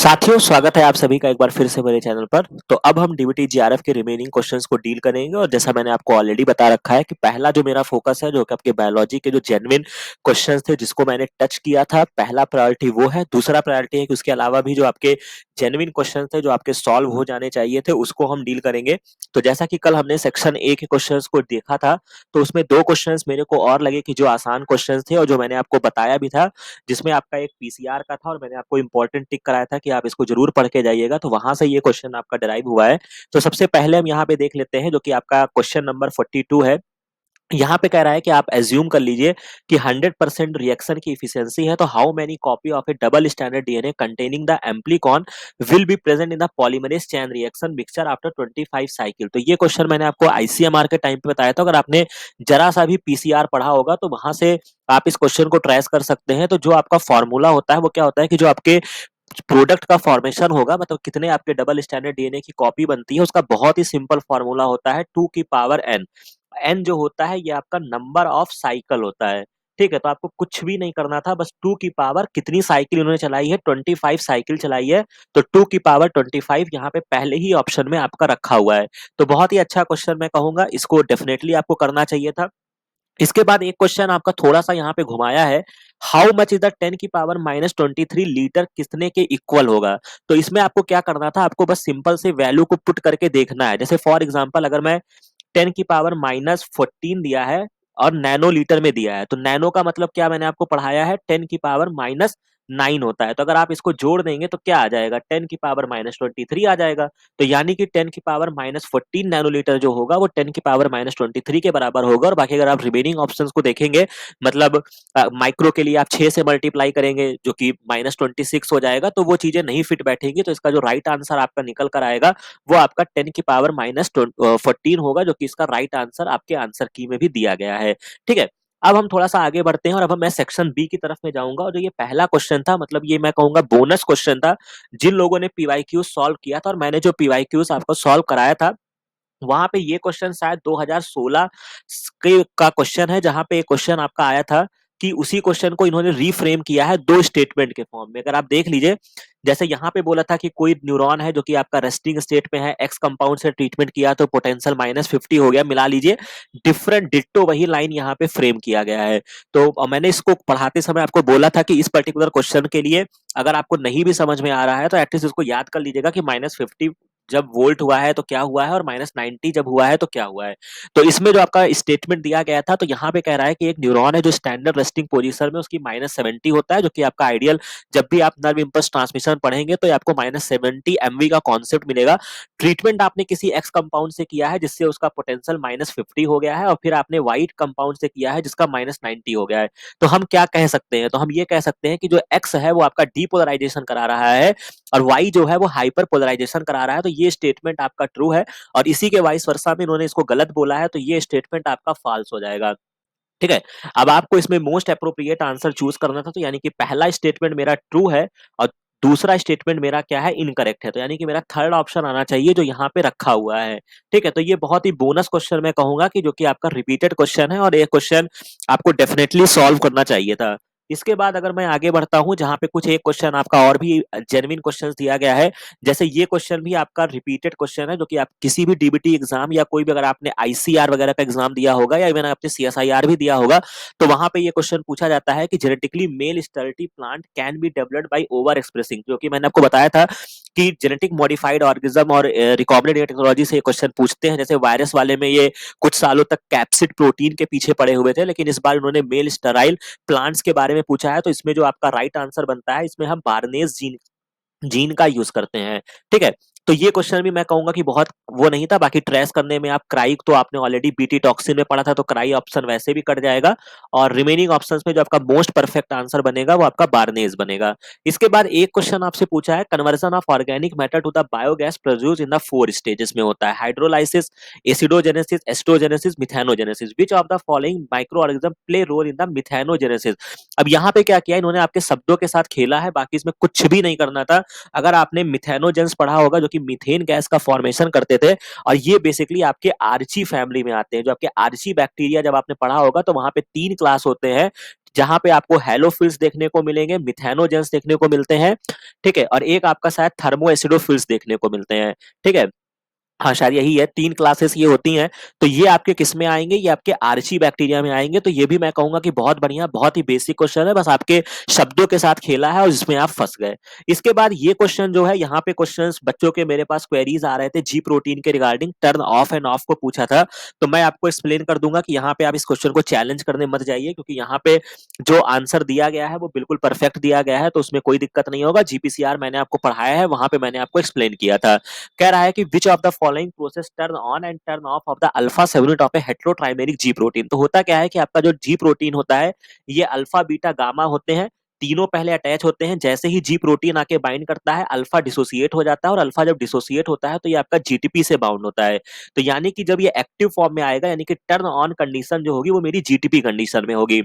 साथियों, स्वागत है आप सभी का एक बार फिर से मेरे चैनल पर। तो अब हम डीबीटी जीआरएफ के रिमेनिंग क्वेश्चंस को डील करेंगे और जैसा मैंने आपको ऑलरेडी बता रखा है कि पहला जो मेरा फोकस है जो कि आपके बायोलॉजी के जो जेन्युइन क्वेश्चंस थे जिसको मैंने टच किया था, पहला प्रायोरिटी वो है। दूसरा प्रायोरिटी है कि उसके अलावा भी जो आपके जेन्युइन क्वेश्चंस थे जो आपके सॉल्व हो जाने चाहिए थे उसको हम डील करेंगे। तो जैसा कि कल हमने सेक्शन ए के क्वेश्चंस को देखा था, तो उसमें 2 क्वेश्चंस मेरे को और लगे कि जो आसान क्वेश्चंस थे और जो मैंने आपको बताया भी था, जिसमें आपका एक पीसीआर का था और मैंने आपको इंपॉर्टेंट टिक कराया था कि आप इसको जरूर पढ़ के जाइएगा, तो वहां से ये क्वेश्चन आपका डिराइव हुआ है। तो सबसे पहले हम यहाँ पे देख लेते हैं जो कि आपका क्वेश्चन नंबर 42 है। यहाँ पे कह रहा है कि आप एज्यूम कर लीजिए कि 100% रिएक्शन की इफिशियंसी है, तो how many copy of a double standard DNA containing the amplicon will be present in the polymerase chain reaction mixture after 25 cycle. तो ये क्वेश्चन मैंने आपको आईसीएमआर के टाइम पे बताया था। अगर आपने जरा सा भी पीसीआर पढ़ा होगा तो वहां से आप इस क्वेश्चन को ट्रेस कर सकते हैं। तो जो आपका फॉर्मूला होता है वो क्या होता है कि जो आपके प्रोडक्ट का फॉर्मेशन होगा, मतलब कितने आपके डबल स्टैंडर्ड डीएनए की कॉपी बनती है, उसका बहुत ही सिंपल फॉर्मूला होता है 2 की पावर n। एन जो होता है ये आपका नंबर ऑफ साइकिल होता है। ठीक है, तो आपको कुछ भी नहीं करना था, बस 2 की पावर कितनी साइकिल उन्होंने चलाई है, 25 साइकिल चलाई है। तो 2 की पावर 25 यहाँ पे पहले ही ऑप्शन में आपका रखा हुआ है। तो बहुत ही अच्छा क्वेश्चन मैं कहूंगा, इसको डेफिनेटली आपको करना चाहिए था। इसके बाद एक क्वेश्चन आपका थोड़ा सा यहाँ पे घुमाया है, हाउ मच इज द 10 की पावर -23 लीटर कितने के इक्वल होगा। तो इसमें आपको क्या करना था, आपको बस सिंपल से वैल्यू को पुट करके देखना है। जैसे फॉर एग्जांपल अगर मैं 10 की पावर -14 दिया है और नैनो लीटर में दिया है, तो नैनो का मतलब क्या मैंने आपको पढ़ाया है, 10 की पावर -9 होता है। तो अगर आप इसको जोड़ देंगे तो क्या आ जाएगा, 10 की पावर -23 आ जाएगा। तो यानी कि 10 की पावर -14 नैनोलीटर जो होगा वो 10 की पावर -23 के बराबर होगा। और बाकी अगर आप रिमेनिंग ऑप्शंस को देखेंगे, मतलब माइक्रो के लिए आप 6 से मल्टीप्लाई करेंगे जो कि -26 हो जाएगा, तो वो चीजें नहीं फिट बैठेंगी। तो इसका जो राइट आंसर आपका निकल कर आएगा वो आपका 10 की पावर -14 होगा, जो कि इसका राइट आंसर आपके आंसर की में भी दिया गया है। ठीक है, अब हम थोड़ा सा आगे बढ़ते हैं और अब मैं सेक्शन बी की तरफ में जाऊंगा। और जो ये पहला क्वेश्चन था, मतलब ये मैं कहूंगा बोनस क्वेश्चन था जिन लोगों ने पीवाईक्यू सॉल्व किया था। और मैंने जो पीवाईक्यूज आपको सॉल्व कराया था वहां पे ये क्वेश्चन शायद 2016 के का क्वेश्चन है, जहां पे एक क्वेश्चन आपका आया था कि उसी क्वेश्चन को इन्होंने रीफ्रेम किया है 2 स्टेटमेंट के फॉर्म में। अगर आप देख लीजिए, जैसे यहाँ पे बोला था कि कोई न्यूरॉन है जो कि आपका रेस्टिंग स्टेट में है, एक्स कंपाउंड से ट्रीटमेंट किया तो पोटेंशियल -50 हो गया, मिला लीजिए। डिफरेंट डिट्टो वही लाइन यहाँ पे फ्रेम किया गया है। तो मैंने इसको पढ़ाते समय आपको बोला था कि इस पर्टिकुलर क्वेश्चन के लिए अगर आपको नहीं भी समझ में आ रहा है तो एटलीस्ट इसको याद कर लीजिएगा कि -50 जब वोल्ट हुआ है तो क्या हुआ है और -90 जब हुआ है तो क्या हुआ है। तो इसमें जो आपका स्टेटमेंट दिया गया था, तो यहाँ पे कह रहा है कि एक न्यूरॉन है जो स्टैंडर्ड रेस्टिंग पोजीशन में उसकी -70 होता है, जो कि आपका आइडियल, जब भी आप नर्व इम्पल्स ट्रांसमिशन पढ़ेंगे तो आपको -70 एमवी का कॉन्सेप्ट मिलेगा। ट्रीटमेंट आपने किसी एक्स कंपाउंड से किया है जिससे उसका पोटेंशियल -50 हो गया है, और फिर आपने वाइट कंपाउंड से किया है जिसका -90 हो गया है। तो हम क्या कह सकते हैं, तो हम ये कह सकते हैं कि जो एक्स है वो आपका डीपोलराइजेशन करा रहा है और वाई जो है वो हाइपर पोलराइजेशन करा रहा है। तो ये स्टेटमेंट आपका ट्रू है, और इसी के वाइस वर्सा में इन्होंने इसको गलत बोला है, तो ये स्टेटमेंट आपका फॉल्स हो जाएगा। ठीक है, अब आपको इसमें मोस्ट अप्रोप्रिएट आंसर चूज करना था, तो यानी कि पहला स्टेटमेंट मेरा ट्रू है और दूसरा स्टेटमेंट मेरा क्या है, इनकरेक्ट है। तो यानी कि मेरा थर्ड ऑप्शन आना चाहिए जो यहाँ पे रखा हुआ है। ठीक है, तो ये बहुत ही बोनस क्वेश्चन मैं कहूंगा कि जो कि आपका रिपीटेड क्वेश्चन है और ये क्वेश्चन आपको डेफिनेटली सॉल्व करना चाहिए था। इसके बाद अगर मैं आगे बढ़ता हूं, जहां पे कुछ एक क्वेश्चन आपका और भी जेन्युइन क्वेश्चन दिया गया है। जैसे ये क्वेश्चन भी आपका रिपीटेड क्वेश्चन है, जो कि आप किसी भी डीबीटी एग्जाम या कोई भी, अगर आपने आईसीआर वगैरह का एग्जाम दिया होगा या इवन आपने सीएसआईआर भी दिया होगा, तो वहां पे ये क्वेश्चन पूछा जाता है कि genetically male sterile plant can be developed by over expressing. जो कि मैंने आपको बताया था कि जेनेटिक मॉडिफाइड ऑर्गेनिज्म और रिकॉम्बिनेंट टेक्नोलॉजी से ये क्वेश्चन पूछते हैं। जैसे वायरस वाले में ये कुछ सालों तक कैप्सिड प्रोटीन के पीछे पड़े हुए थे, लेकिन इस बार उन्होंने मेल स्टराइल प्लांट्स के बारे में पूछा है। तो इसमें जो आपका राइट आंसर बनता है, इसमें हम बार्नेस जीन जीन का यूज करते हैं। ठीक है, तो ये क्वेश्चन भी मैं कहूंगा कि बहुत वो नहीं था। बाकी ट्रेस करने में आप क्राई तो आपने ऑलरेडी बीटी टॉक्सिन में पढ़ा था, तो क्राई ऑप्शन वैसे भी कट जाएगा। और रिमेनिंग ऑप्शंस में जो आपका मोस्ट परफेक्ट आंसर बनेगा वो आपका बार्नेज बनेगा। इसके बाद एक क्वेश्चन आपसे पूछा है, conversion of organic matter to the biogas produce in the 4 stages में होता है, hydrolysis, acidogenesis, acetogenesis, methanogenesis. Which of the following micro organism play role in the methanogenesis. अब यहाँ पे क्या किया इन्होंने, आपके शब्दों के साथ खेला है, बाकी इसमें कुछ भी नहीं करना था। अगर आपने मिथेनोजेंस पढ़ा होगा जो कि मीथेन गैस का फॉर्मेशन करते थे, और ये बेसिकली आपके आर्ची फैमिली में आते हैं। जो आपके आर्ची बैक्टीरिया जब आपने पढ़ा होगा, तो वहां पे 3 क्लास होते हैं, जहाँ पे आपको हैलोफिल्स देखने को मिलेंगे, मिथेनोजेंस देखने को मिलते हैं, ठीक है? और एक आपका शायद थर्मो एसिडोफिल्स देखने को मिलते हैं, ठीक है? हाँ, शायद यही है, 3 क्लासेस ये होती हैं। तो ये आपके किसमें आएँगे? ये आपके आर्ची बैक्टीरिया में आएँगे। तो ये भी मैं कहूँगा कि बहुत बढ़िया, बहुत ही बेसिक क्वेश्चन है, बस आपके शब्दों के साथ खेला है और जिसमें आप फँस गए। इसके बाद ये क्वेश्चन जो है, यहाँ पे क्वेश्चंस बच्चों के मेरे पास क्वेरीज़ आ रहे थे जी प्रोटीन के regarding turn off end of को पूछा था। तो मैं आपको एक्सप्लेन कर दूँगा कि यहाँ पे आप इस क्वेश्चन को चैलेंज करने मत जाइए, क्योंकि यहाँ पे जो आंसर दिया गया है वो बिल्कुल परफेक्ट दिया गया है, तो उसमें कोई दिक्कत नहीं होगा। जीपीसीआर मैंने आपको पढ़ाया है, वहाँ पे मैंने आपको एक्सप्लेन किया था। कह रहा है कि which of the following process turn on and turn off the alpha subunit of a heterotrimeric G protein. तो होता क्या है कि आपका जो जी प्रोटीन होता है, ये अल्फा बीटा गामा होते हैं, तीनों पहले अटैच होते हैं। जैसे ही जी प्रोटीन आके बाइंड करता है, अल्फा डिसोसिएट हो जाता है, और अल्फा जब डिसोसिएट होता है तो ये आपका जीटीपी से बाउंड होता है। तो यानी कि जब ये एक्टिव फॉर्म में आएगा, यानी कि टर्न ऑन कंडीशन जो होगी वो मेरी जीटीपी कंडीशन में होगी।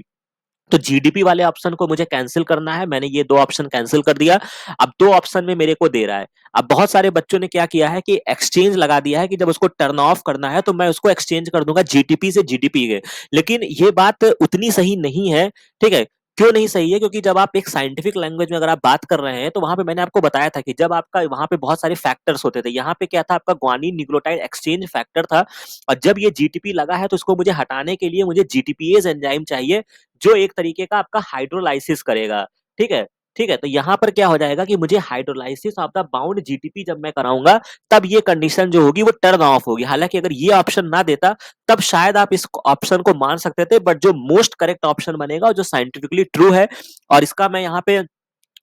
तो जीडीपी वाले ऑप्शन को मुझे कैंसिल करना है, मैंने ये 2 ऑप्शन कैंसिल कर दिया। अब 2 ऑप्शन में मेरे को दे रहा है। अब बहुत सारे बच्चों ने क्या किया है कि एक्सचेंज लगा दिया है कि जब उसको टर्न ऑफ करना है तो मैं उसको एक्सचेंज कर दूंगा जीटीपी से जीडीपी के। लेकिन ये बात उतनी सही नहीं है, ठीक है? क्यों नहीं सही है? क्योंकि जब आप एक साइंटिफिक लैंग्वेज में अगर आप बात कर रहे हैं, तो वहां पे मैंने आपको बताया था कि जब आपका वहां पे बहुत सारे फैक्टर्स होते थे, यहाँ पे क्या था, आपका ग्वानिन न्यूक्लियोटाइड एक्सचेंज फैक्टर था। और जब ये जीटीपी लगा है तो इसको मुझे हटाने के लिए मुझे जीटीपीएज एंजाइम चाहिए, जो एक तरीके का आपका हाइड्रोलाइसिस करेगा, ठीक है? ठीक है, तो यहाँ पर क्या हो जाएगा कि मुझे hydrolysis of the bound GTP जब मैं कराऊंगा, तब ये कंडीशन जो होगी वो टर्न ऑफ होगी। हालांकि अगर ये ऑप्शन ना देता, तब शायद आप इस ऑप्शन को मान सकते थे, बट जो मोस्ट करेक्ट ऑप्शन बनेगा और जो साइंटिफिकली ट्रू है, और इसका मैं यहाँ पे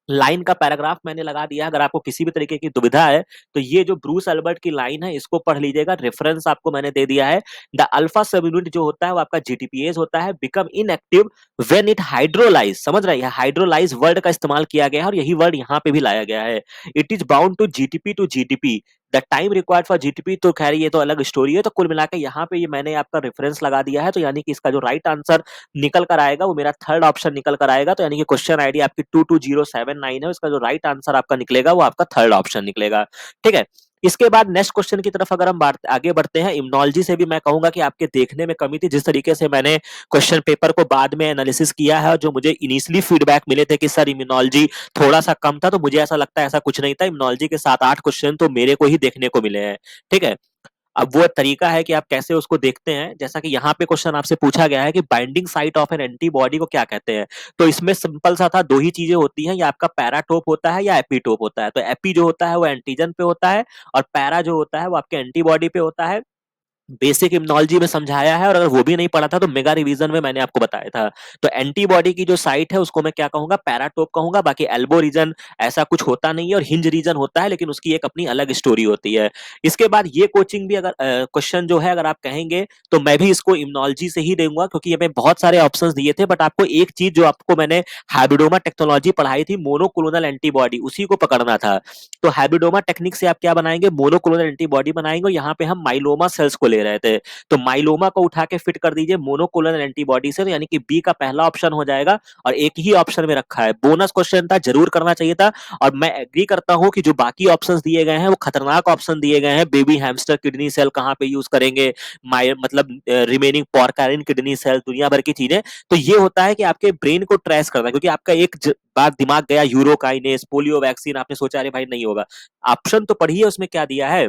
लाइन का पैराग्राफ मैंने लगा दिया। अगर आपको किसी भी तरीके की दुविधा है, तो ये जो ब्रूस अल्बर्ट की लाइन है, इसको पढ़ लीजिएगा। रेफरेंस आपको मैंने दे दिया है। द अल्फा सब यूनिट जो होता है वो आपका जीटीपीएस होता है, become inactive when it hydrolyse. समझ रहे हैं, हाइड्रोलाइज वर्ड का इस्तेमाल किया गया है और यही वर्ड यहाँ पे भी लाया गया है। It is bound to GTP. The time required for GTP, तो खैर ये तो अलग स्टोरी है। तो कुल मिलाकर यहाँ पे ये मैंने आपका रेफरेंस लगा दिया है। तो यानी कि इसका जो राइट आंसर निकल कर आएगा वो मेरा थर्ड ऑप्शन निकल कर आएगा। तो यानी कि क्वेश्चन आईडी आपकी 22079 है, उसका जो राइट आंसर आपका निकलेगा वो आपका थर्ड ऑप्शन निकलेगा, ठीक है? इसके बाद नेक्स्ट क्वेश्चन की तरफ अगर हम आगे बढ़ते हैं, इम्यूनोलॉजी से भी मैं कहूंगा कि आपके देखने में कमी थी। जिस तरीके से मैंने क्वेश्चन पेपर को बाद में एनालिसिस किया है, और जो मुझे इनिशियली फीडबैक मिले थे कि सर इम्यूनोलॉजी थोड़ा सा कम था, तो मुझे ऐसा लगता है ऐसा कुछ नहीं था। इम्यूनोलॉजी के 7-8 क्वेश्चन तो मेरे को ही देखने को मिले हैं, ठीक है? अब वो तरीका है कि आप कैसे उसको देखते हैं। जैसा कि यहाँ पे क्वेश्चन आपसे पूछा गया है कि binding site of N antibody को क्या कहते हैं? तो इसमें सिंपल सा था, 2 ही चीजें होती हैं, या आपका पैराटोप होता है या एपीटोप होता है। तो एपी जो होता है वो एंटीजन पे होता है, और पैरा जो होता है वो आपके एंटीबॉडी पे होता है। बेसिक इम्यूनोलॉजी में समझाया है, और अगर वो भी नहीं पढ़ा था तो मेगा रिवीजन में मैंने आपको बताया था। तो एंटीबॉडी की जो साइट है उसको मैं क्या कहूंगा, पैराटोप कहूंगा। बाकी एल्बो रीजन ऐसा कुछ होता नहीं है, और हिंज रीजन होता है, लेकिन उसकी एक अपनी अलग स्टोरी होती है। इसके बाद ये कोचिंग भी अगर क्वेश्चन जो है अगर आप कहेंगे, तो मैं भी इसको इम्यूनोलॉजी से ही दूंगा, क्योंकि ये मैं बहुत सारे ऑप्शन दिए थे, बट आपको एक चीज जो आपको मैंने हाइब्रिडोमा टेक्नोलॉजी पढ़ाई थी, मोनोक्लोनल एंटीबॉडी, उसी को पकड़ना था। तो हाइब्रिडोमा टेक्निक से आप क्या बनाएंगे, मोनोक्लोनल एंटीबॉडी बनाएंगे। और यहाँ पे हम माइलोमा सेल्स को ले रहे थे, तो माइलोमा को उठा के फिट कर दीजिए मोनोक्लोनल एंटीबॉडी से, तो यानी कि बी का पहला ऑप्शन हो जाएगा। और एक ही ऑप्शन में रखा है, बोनस क्वेश्चन था, जरूर करना चाहिए था। और मैं एग्री करता हूं कि जो बाकी ऑप्शंस दिए गए हैं वो खतरनाक ऑप्शन दिए गए हैं। बेबी हैमस्टर किडनी सेल कहाँ पे यूज करेंगे, मतलब रिमेनिंग पॉर्कारिन किडनी सेल, दुनिया भर की चीजें। तो ये होता है कि आपके ब्रेन को ट्रेस करना है, क्योंकि आपका एक बात दिमाग गया, यूरोकाइनेस, पोलियो वैक्सीन, आपने सोचा अरे भाई नहीं होगा। ऑप्शन तो पढ़िए उसमें क्या दिया है।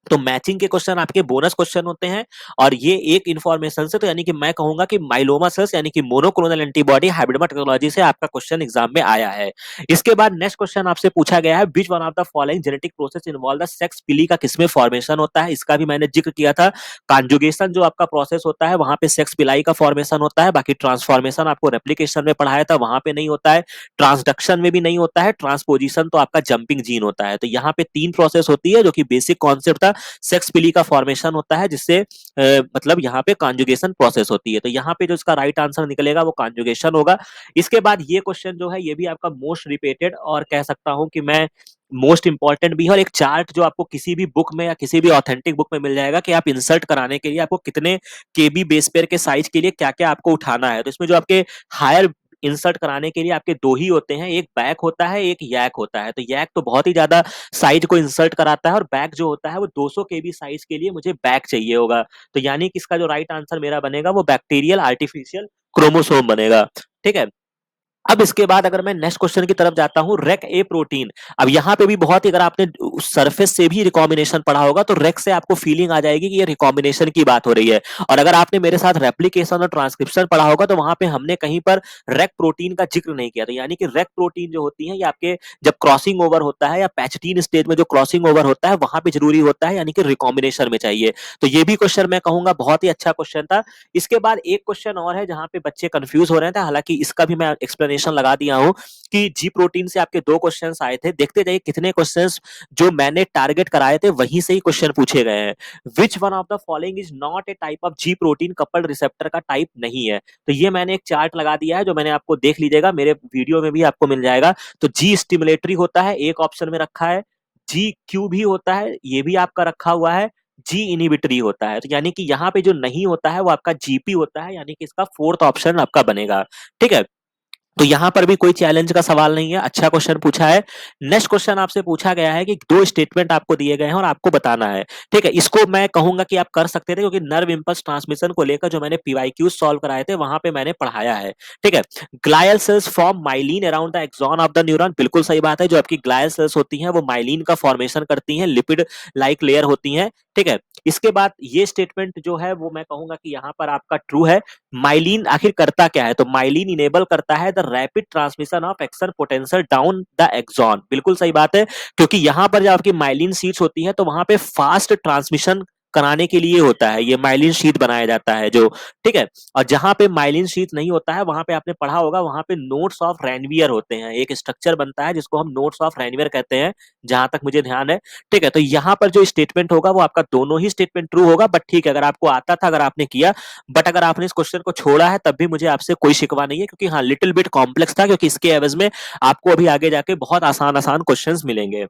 तो मैचिंग के क्वेश्चन आपके बोनस क्वेश्चन होते हैं, और ये एक इंफॉर्मेशन से, तो यानी कि मैं कहूंगा कि माइलोमा सेल्स यानी कि मोनोक्लोनल एंटीबॉडी हाइब्रिडोमा टेक्नोलॉजी से आपका क्वेश्चन एग्जाम में आया है। इसके बाद नेक्स्ट क्वेश्चन आपसे पूछा गया है, which one of the following genetic process involve the sex पिली का किसमें फॉर्मेशन होता है? इसका भी मैंने जिक्र किया था। कॉन्जुगेशन जो आपका प्रोसेस होता है वहां पे सेक्स पिलाई का फॉर्मेशन होता है। बाकी ट्रांसफॉर्मेशन आपको रेप्लिकेशन में पढ़ाया था, वहां पे नहीं होता है। ट्रांसडक्शन में भी नहीं होता है। ट्रांसपोजिशन तो आपका जंपिंग जीन होता है। तो यहाँ पे 3 प्रोसेस होती है, जो कि बेसिक कॉन्सेप्ट था। सेक्स पिली का फॉर्मेशन होता है, जिससे मतलब यहाँ पे कॉन्जुगेशन प्रोसेस होती है। तो यहाँ पे जो इसका राइट आंसर निकलेगा वो कॉन्जुगेशन होगा। इसके बाद ये क्वेश्चन जो है ये भी आपका मोस्ट रिपीटेड, और कह सकता हूं कि मैं मोस्ट इंपॉर्टेंट भी है। और एक चार्ट जो आपको किसी भी बुक में या किसी भी ऑथेंटिक बुक में मिल जाएगा कि आप इंसर्ट कराने के लिए आपको कितने केबी बेस पेयर के साइज के लिए क्या क्या आपको उठाना है। तो इसमें जो आपके हायर इंसर्ट कराने के लिए आपके 2 ही होते हैं, एक बैक होता है, एक यैक होता है। तो यैक तो बहुत ही ज्यादा साइज को इंसर्ट कराता है, और बैक जो होता है वो 200 केबी साइज के लिए मुझे बैक चाहिए होगा। तो यानी कि इसका जो राइट आंसर मेरा बनेगा वो बैक्टीरियल आर्टिफिशियल क्रोमोसोम बनेगा, ठीक है। अब इसके बाद अगर मैं नेक्स्ट क्वेश्चन की तरफ जाता हूं, रेक ए प्रोटीन। अब यहां पे भी बहुत ही, अगर आपने सरफेस से भी रिकॉम्बिनेशन पढ़ा होगा तो रेक से आपको फीलिंग आ जाएगी कि ये रिकॉम्बिनेशन की बात हो रही है। और अगर आपने मेरे साथ रेप्लिकेशन और ट्रांसक्रिप्शन पढ़ा होगा तो वहां पे हमने कहीं पर रेक प्रोटीन का जिक्र नहीं किया था। यानी कि रेक प्रोटीन जो होती है ये आपके जब क्रॉसिंग ओवर होता है या पैचटीन स्टेज में जो क्रॉसिंग ओवर होता है वहां पे जरूरी होता है, यानी कि रिकॉम्बिनेशन में चाहिए। तो ये भी क्वेश्चन मैं कहूंगा बहुत ही अच्छा क्वेश्चन था। इसके बाद एक क्वेश्चन और है जहां पे बच्चे कंफ्यूज हो रहे थे, हालांकि इसका भी मैं एक्सप्लेनेशन लगा दिया हूं कि जी प्रोटीन से आपके दो क्वेश्चंस आए थे। देखते जाइए कितने क्वेश्चंस जो मैंने टारगेट कराए थे वहीं से ही क्वेश्चन पूछे गए हैं। Which one of the following is not a type of ji protein, coupled receptor का टाइप नहीं है। तो ये मैंने एक चार्ट लगा दिया है जो मैंने आपको देख लीजिएगा, मेरे वीडियो में भी आपको मिल जाएगा। तो जी स्टिमुलेटरी होता है, एक ऑप्शन में रखा है। जी क्यू भी होता है, ये भी आपका रखा हुआ है। जी इनिबिटरी होता है, तो यानी कि यहाँ पे जो नहीं होता है वो आपका जीपी होता है, यानी कि इसका फोर्थ ऑप्शन आपका बनेगा। ठीक है। तो यहां पर भी कोई चैलेंज का सवाल नहीं है, अच्छा क्वेश्चन पूछा है। नेक्स्ट क्वेश्चन आपसे पूछा गया है कि दो स्टेटमेंट आपको दिए गए हैं और आपको बताना है। ठीक है, इसको मैं कहूंगा कि आप कर सकते थे क्योंकि नर्व इंपल्स ट्रांसमिशन को लेकर जो मैंने पीवाईक्यू सॉल्व कराए थे वहां पे मैंने पढ़ाया है। ठीक है। Glial cells form myelin around the axon of the neuron, बिल्कुल सही बात है। जो आपकी ग्लायल सेल्स होती हैं वो माइलिन का फॉर्मेशन करती हैं, लिपिड लाइक लेयर होती हैं। ठीक है। इसके बाद ये स्टेटमेंट जो है वो मैं कहूंगा कि यहाँ पर आपका ट्रू है। माइलिन आखिर करता क्या है, तो माइलिन इनेबल करता है the rapid transmission of action potential down the axon, बिल्कुल सही बात है। क्योंकि यहां पर जब आपकी माइलिन शीट्स होती है तो वहां पे फास्ट ट्रांसमिशन कराने के लिए होता है, ये माइलिन शीट बनाया जाता है जो। ठीक है। और जहां पे माइलिन शीट नहीं होता है वहां पे आपने पढ़ा होगा, वहां पे नोट्स ऑफ रैनवियर होते हैं, एक स्ट्रक्चर बनता है जिसको हम नोट्स ऑफ रैनवियर कहते हैं, जहां तक मुझे ध्यान है। ठीक है। तो यहाँ पर जो स्टेटमेंट होगा वो आपका दोनों ही स्टेटमेंट ट्रू होगा, बट ठीक है अगर आपको आता था, अगर आपने किया, बट अगर आपने इस क्वेश्चन को छोड़ा है तब भी मुझे आपसे कोई शिकवा नहीं है, क्योंकि हाँ लिटिल बिट कॉम्प्लेक्स था, क्योंकि इसके एवज में आपको अभी आगे जाके बहुत आसान आसान क्वेश्चंस मिलेंगे।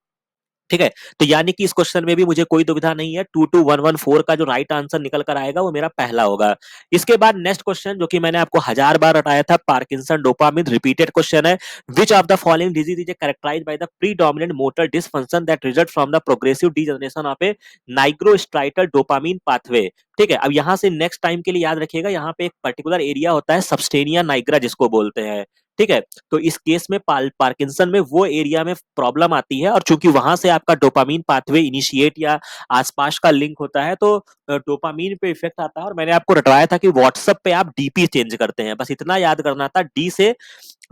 ठीक है। तो यानी कि इस क्वेश्चन में भी मुझे कोई दुविधा नहीं है, 22114 का जो राइट आंसर निकल कर आएगा वो मेरा पहला होगा। इसके बाद नेक्स्ट क्वेश्चन जो कि मैंने आपको 1000 बार रटाया था, पार्किंसन डोपामिन, रिपीटेड क्वेश्चन है। Which of the following disease is characterised by the predominant motor dysfunction that result from the progressive degeneration of a nigrostriatal dopamine pathway. ठीक है। अब यहां से नेक्स्ट टाइम के लिए याद रखिएगा, यहाँ पे एक पर्टिकुलर एरिया होता है सबस्टेनिया नाइग्रा जिसको बोलते हैं। ठीक है। तो इस केस में पार्किंसन में वो एरिया में प्रॉब्लम आती है, और चूंकि वहां से आपका डोपामीन पाथवे इनिशिएट या आसपास का लिंक होता है तो डोपामीन पे इफेक्ट आता है। और मैंने आपको रटवाया था कि व्हाट्सएप पे आप डीपी चेंज करते हैं, बस इतना याद करना था, डी से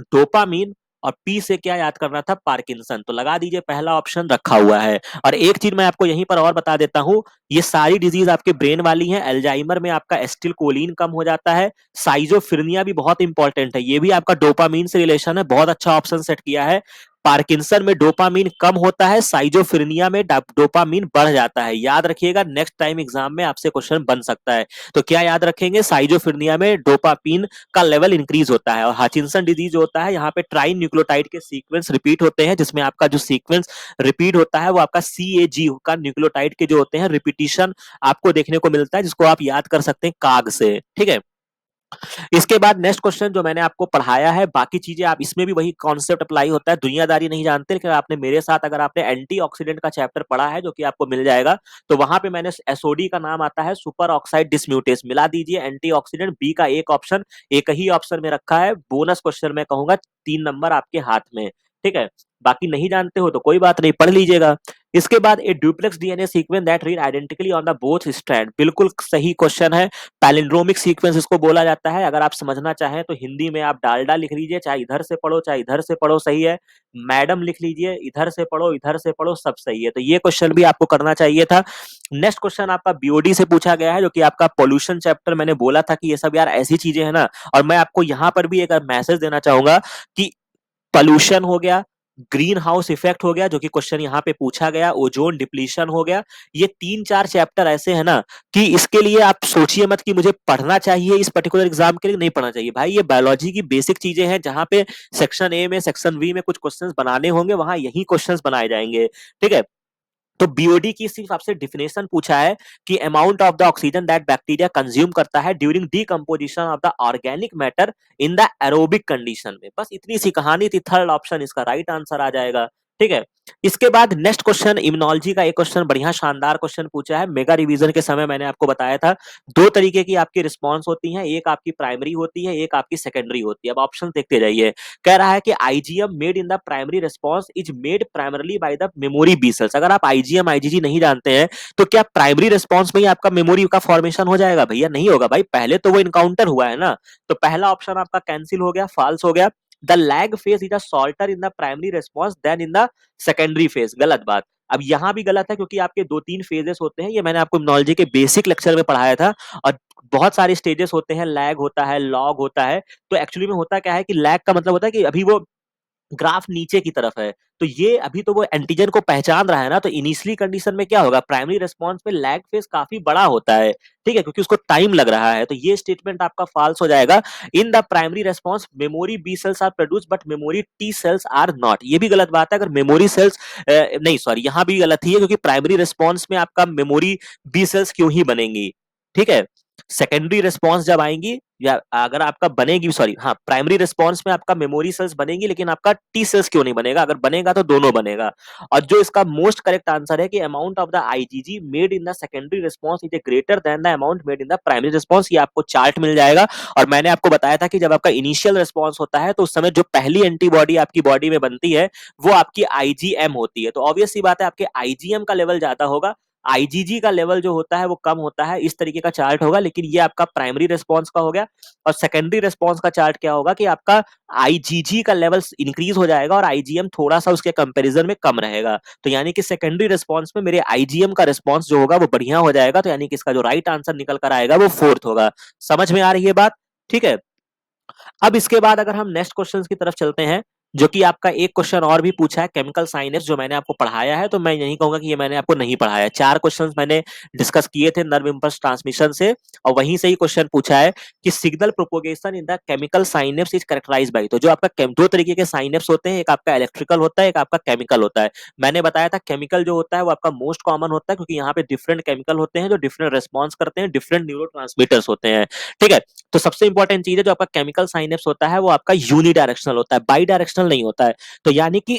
डोपामीन और पी से क्या याद करना था, पार्किंसन। तो लगा दीजिए पहला ऑप्शन रखा हुआ है। और एक चीज मैं आपको यहीं पर और बता देता हूं, ये सारी डिजीज आपके ब्रेन वाली हैं। एल्जाइमर में आपका एस्टिल कोलिन कम हो जाता है। साइजोफ्रेनिया भी बहुत इंपॉर्टेंट है, ये भी आपका डोपामीन से रिलेशन है, बहुत अच्छा ऑप्शन सेट किया है। पार्किंसन में डोपामीन कम होता है, साइजोफ्रेनिया में डोपामीन बढ़ जाता है। याद रखिएगा, नेक्स्ट टाइम एग्जाम में आपसे क्वेश्चन बन सकता है। तो क्या याद रखेंगे, साइजोफ्रेनिया में डोपामीन का लेवल इंक्रीज होता है। और हाचिंसन डिजीज होता है, यहाँ पे ट्राइन न्यूक्लियोटाइड के सीक्वेंस रिपीट होते हैं, जिसमें आपका जो सीक्वेंस रिपीट होता है वो आपका CAG का न्यूक्लियोटाइड के जो होते हैं रिपीटिशन आपको देखने को मिलता है, जिसको आप याद कर सकते हैं काग से। ठीक है। इसके बाद नेक्स्ट क्वेश्चन जो मैंने आपको पढ़ाया है, बाकी चीजें आप इसमें भी वही कॉन्सेप्ट अप्लाई होता है, दुनियादारी नहीं जानते, लेकिन आपने मेरे साथ अगर आपने एंटीऑक्सीडेंट का चैप्टर पढ़ा है जो कि आपको मिल जाएगा, तो वहां पे मैंने एसओडी का नाम आता है सुपर ऑक्साइड डिसम्यूटेस, मिला दीजिए एंटीऑक्सीडेंट, बी का एक ऑप्शन, एक ही ऑप्शन में रखा है। बोनस क्वेश्चन में कहूंगा 3 नंबर आपके हाथ में। ठीक है। बाकी नहीं जानते हो तो कोई बात नहीं, पढ़ लीजिएगा। इसके बाद a duplex DNA sequence that read identically on the both strand, बिल्कुल सही क्वेश्चन है। पैलिंड्रोमिक सीक्वेंस इसको बोला जाता है। अगर आप समझना चाहें तो हिंदी में आप डालडा लिख लीजिए, चाहे इधर से पढ़ो चाहे इधर से पढ़ो, सही है। मैडम लिख लीजिए, इधर से पढ़ो इधर से पढ़ो, सब सही है। तो ये क्वेश्चन भी आपको करना चाहिए था। नेक्स्ट क्वेश्चन आपका बीओडी से पूछा गया है, जो कि आपका पोल्यूशन चैप्टर, मैंने बोला था कि ये सब यार ऐसी चीजें हैं ना। और मैं आपको यहाँ पर भी एक मैसेज देना चाहूंगा कि पॉल्यूशन हो गया, ग्रीन हाउस इफेक्ट हो गया जो कि क्वेश्चन यहाँ पे पूछा गया, ओजोन डिप्लीशन हो गया, ये 3-4 चैप्टर ऐसे हैं ना कि इसके लिए आप सोचिए मत कि मुझे पढ़ना चाहिए इस पर्टिकुलर एग्जाम के लिए, नहीं पढ़ना चाहिए भाई। ये बायोलॉजी की बेसिक चीजें हैं, जहां पे सेक्शन ए में सेक्शन बी में कुछ क्वेश्चंस बनाने होंगे, वहां यही क्वेश्चंस बनाए जाएंगे। ठीक है। तो बीओडी की सिर्फ आपसे डिफिनेशन पूछा है कि amount of the oxygen that bacteria consume करता है during decomposition of the organic matter in the aerobic condition में, बस इतनी सी कहानी थी। थर्ड ऑप्शन इसका राइट आंसर आ जाएगा। ठीक है। इसके बाद नेक्स्ट क्वेश्चन इम्यूनोलॉजी का एक क्वेश्चन बढ़िया शानदार क्वेश्चन पूछा है। मेगा रिवीजन के समय मैंने आपको बताया था दो तरीके की आपकी रिस्पांस होती है, एक आपकी प्राइमरी होती है, एक आपकी सेकेंडरी होती है। अब ऑप्शन देखते जाइए। कह रहा है कि IgM made in the primary response is made primarily by the memory B cells. अगर आप आईजीएम आईजीजी नहीं जानते हैं तो क्या प्राइमरी रिस्पांस में ही आपका मेमोरी का फॉर्मेशन हो जाएगा? भैया नहीं होगा भाई, पहले तो वो इनकाउंटर हुआ है ना। तो पहला ऑप्शन आपका कैंसिल हो गया, फॉल्स हो गया। The lag phase is a shorter in the primary response than in the secondary phase. गलत बात। अब यहां भी गलत है क्योंकि आपके दो तीन फेजेस होते हैं, ये मैंने आपको इम्यूनोलॉजी के बेसिक लेक्चर में पढ़ाया था। और बहुत सारे स्टेजेस होते हैं, लैग होता है, लॉग होता है। तो एक्चुअली में होता क्या है कि लैग का मतलब होता है कि अभी वो ग्राफ नीचे की तरफ है, तो ये अभी तो वो एंटीजन को पहचान रहा है ना। तो इनिशियली कंडीशन में क्या होगा, प्राइमरी रिस्पांस में लैग फेज काफी बड़ा होता है, ठीक है, क्योंकि उसको टाइम लग रहा है। तो ये स्टेटमेंट आपका फॉल्स हो जाएगा। In the primary response memory B cells are produce but memory T cells are not. ये भी गलत बात है। अगर मेमोरी सेल्स नहीं सॉरी, यहां भी गलत ही है क्योंकि प्राइमरी रिस्पांस में आपका मेमोरी बी सेल्स क्यों ही बनेंगी, ठीक है। सेकेंडरी रिस्पांस जब आएंगी या अगर आपका बनेगी, सॉरी हाँ, प्राइमरी रिस्पांस में आपका मेमोरी सेल्स बनेगी लेकिन आपका टी सेल्स क्यों नहीं बनेगा? अगर बनेगा तो दोनों बनेगा। और जो इसका मोस्ट करेक्ट आंसर है कि amount of the IgG made in the secondary response is greater than the amount made in the primary response. ये आपको चार्ट मिल जाएगा। और मैंने आपको बताया था कि जब आपका इनिशियल रिस्पांस होता है तो उस समय जो पहली एंटीबॉडी आपकी बॉडी में बनती है वो आपकी आईजीएम होती है। तो ऑब्वियस सी बात है आपके आईजीएम का लेवल ज्यादा होगा, आईजीजी का लेवल जो होता है वो कम होता है। इस तरीके का चार्ट होगा। लेकिन ये आपका प्राइमरी रिस्पांस का हो गया। और सेकेंडरी रिस्पांस का चार्ट क्या होगा कि आपका आईजीजी का लेवल इंक्रीज हो जाएगा और आईजीएम थोड़ा सा उसके कंपैरिजन में कम रहेगा। तो यानी कि सेकेंडरी रिस्पांस में मेरे आईजीएम का रिस्पांस जो होगा वो बढ़िया हो जाएगा। तो यानी कि इसका जो राइट आंसर निकल कर आएगा वो फोर्थ होगा। समझ में आ रही है बात? ठीक है। अब इसके बाद अगर हम नेक्स्ट क्वेश्चन की तरफ चलते हैं, जो कि आपका एक क्वेश्चन और भी पूछा है केमिकल साइनेप्स, जो मैंने आपको पढ़ाया है। तो मैं यही कहूंगा कि ये मैंने आपको नहीं पढ़ाया है। चार क्वेश्चंस मैंने डिस्कस किए थे नर्व इंपल्स ट्रांसमिशन से, और वहीं से ही क्वेश्चन पूछा है कि signal propagation in the chemical synapse is characterised by. तो जो आपका दो तरीके के साइनेप्स होते हैं, एक आपका इलेक्ट्रिकल होता है, एक आपका केमिकल होता है। मैंने बताया था केमिकल जो होता है वो आपका मोस्ट कॉमन होता है, क्योंकि यहाँ पे डिफरेंट केमिकल होते हैं जो डिफरेंट रिस्पॉन्स करते हैं, डिफरेंट न्यूरो होते हैं, ठीक है। तो सबसे इंपॉर्टेंट चीज है जो आपका केमिकल साइनेप्स होता है वो आपका यूनी डायरेक्शनल होता है, बाई डायरेक्शनल नहीं होता है। तो यानी कि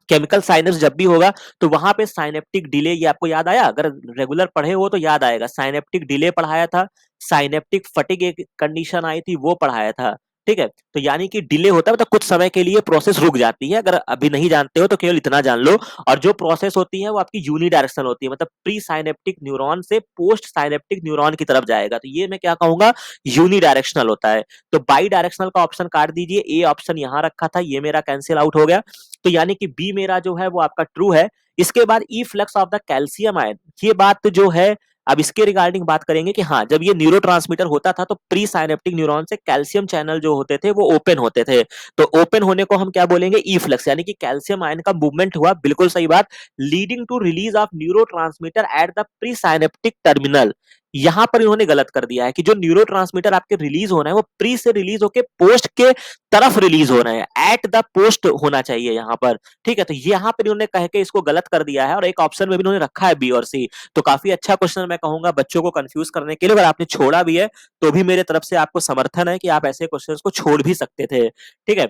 केमिकल साइनेप्स जब भी होगा तो वहां पे साइनेप्टिक डिले, ये आपको याद आया? अगर रेगुलर पढ़े हो तो याद आएगा। साइनेप्टिक डिले पढ़ाया था, साइनेप्टिक फटिग एक कंडीशन आई थी वो पढ़ाया था, ठीक है। तो यानी कि डिले होता है मतलब कुछ समय के लिए प्रोसेस रुक जाती है। अगर अभी नहीं जानते हो तो केवल इतना जान लो। और जो प्रोसेस होती है वो आपकी यूनी डायरेक्शनल होती है, मतलब प्री साइनेप्टिक न्यूरॉन से पोस्ट साइनेप्टिक न्यूरॉन की तरफ जाएगा। तो ये मैं क्या कहूंगा, यूनी डायरेक्शनल होता है। तो बाई डायरेक्शनल का ऑप्शन काट दीजिए, ए ऑप्शन यहां रखा था, ये मेरा कैंसिल आउट हो गया। तो यानी कि बी मेरा जो है वो आपका ट्रू है। इसके बाद efflux of the calcium ion, ये बात जो है अब इसके रिगार्डिंग बात करेंगे कि हाँ, जब ये न्यूरोट्रांसमीटर होता था तो प्री साइनेप्टिक न्यूरॉन से कैल्शियम चैनल जो होते थे वो ओपन होते थे। तो ओपन होने को हम क्या बोलेंगे, ई फ्लक्स, यानी कि कैल्शियम आयन का मूवमेंट हुआ, बिल्कुल सही बात। Leading to release of neurotransmitter at the pre synaptic terminal. यहां पर इन्होंने गलत कर दिया है कि जो न्यूरोट्रांसमीटर आपके रिलीज होना है वो प्री से रिलीज होकर पोस्ट के तरफ रिलीज होना है, एट द पोस्ट होना चाहिए यहाँ पर, ठीक है। तो यहाँ पर इन्होंने कह के इसको गलत कर दिया है और एक ऑप्शन में भी इन्होंने रखा है बी और सी। तो काफी अच्छा क्वेश्चन मैं कहूंगा बच्चों को कंफ्यूज करने के लिए। अगर आपने छोड़ा भी है तो भी मेरे तरफ से आपको समर्थन है कि आप ऐसे क्वेश्चंस को छोड़ भी सकते थे, ठीक है।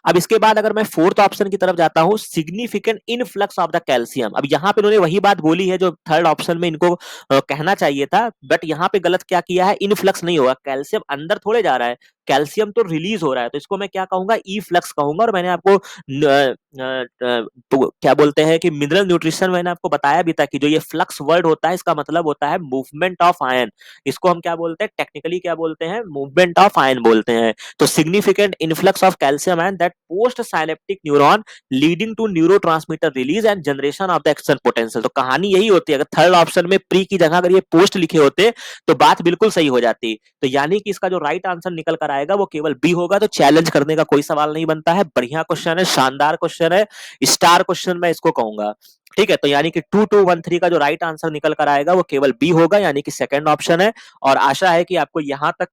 अब इसके बाद अगर मैं फोर्थ ऑप्शन की तरफ जाता हूं, significant influx of the calcium. अब यहां पे इन्होंने वही बात बोली है जो थर्ड ऑप्शन में इनको कहना चाहिए था, बट यहां पे गलत क्या किया है, इनफ्लक्स नहीं होगा, कैल्शियम अंदर थोड़े जा रहा है, कैल्शियम तो रिलीज हो रहा है। तो इसको मैं क्या कहूंगा, ई फ्लक्स कहूंगा। और मैंने आपको तो क्या बोलते हैं कि मिनरल न्यूट्रिशन मैंने आपको बताया भी था कि जो ये फ्लक्स वर्ड होता है इसका मतलब होता है मूवमेंट ऑफ आयन। इसको हम क्या बोलते हैं, टेक्निकली क्या बोलते हैं, मूवमेंट ऑफ आयन बोलते हैं। तो significant influx of calcium ion that post synaptic neuron leading to neurotransmitter release and generation of the action potential. तो कहानी यही होती है, अगर थर्ड ऑप्शन में प्री की जगह अगर ये पोस्ट लिखे होते तो बात बिल्कुल सही हो जाती। तो यानी कि इसका जो राइट आंसर निकल कर आएगा वो केवल बी होगा। तो चैलेंज करने का कोई सवाल नहीं बनता है। बढ़िया क्वेश्चन है, शानदार क्वेश्चन है, स्टार क्वेश्चन मैं इसको कहूंगा, ठीक है। तो यानी कि 2213 का जो राइट आंसर निकल कर आएगा वो केवल बी होगा, यानी कि सेकंड ऑप्शन है। और आशा है कि आपको यहां तक